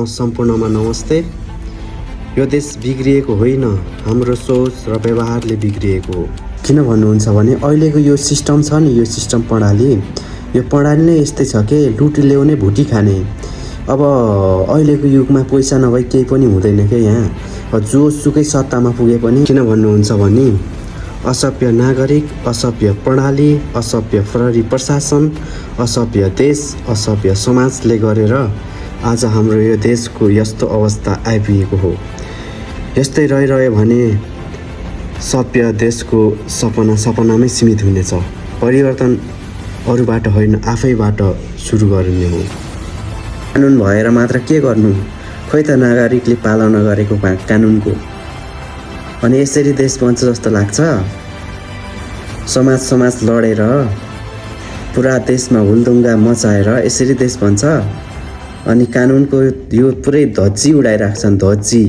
सम्पूर्णमा नमस्ते। यो देश बिग्रिएको होइन, हाम्रो सोच र व्यवहारले बिग्रिएको हो। किन भन्नुहुन्छ भने अहिलेको यो सिस्टम छ नि, यो सिस्टम प्रणाली, यो प्रणाली नै यस्तै छ के लुटी ल्याउने भुटी खाने। अब अहिलेको युगमा पैसा नभई केही पनि हुँदैन क्या यहाँ। जोसुकै सत्तामा पुगे पनि किन भन्नुहुन्छ भने असभ्य नागरिक, असभ्य प्रणाली, असभ्य प्रहरी प्रशासन, असभ्य देश, असभ्य समाजले गरेर आज हाम्रो यो देशको यस्तो अवस्था आइपुगेको हो। यस्तै रहिरह्यो भने सभ्य देशको सपनामै सीमित हुनेछ। परिवर्तन अरूबाट होइन, आफैबाट सुरु गर्ने हो। कानुन भएर मात्र के गर्नु, खोइ त नागरिकले पालना गरेको कानुनको। अनि यसरी देश बन्छ जस्तो लाग्छ? समाज लडेर पुरा देशमा हुलदुङ्गा मचाएर यसरी देश बन्छ? अनि कानुनको यो पुरै धज्जी उडाइराख्छन्, धज्जी।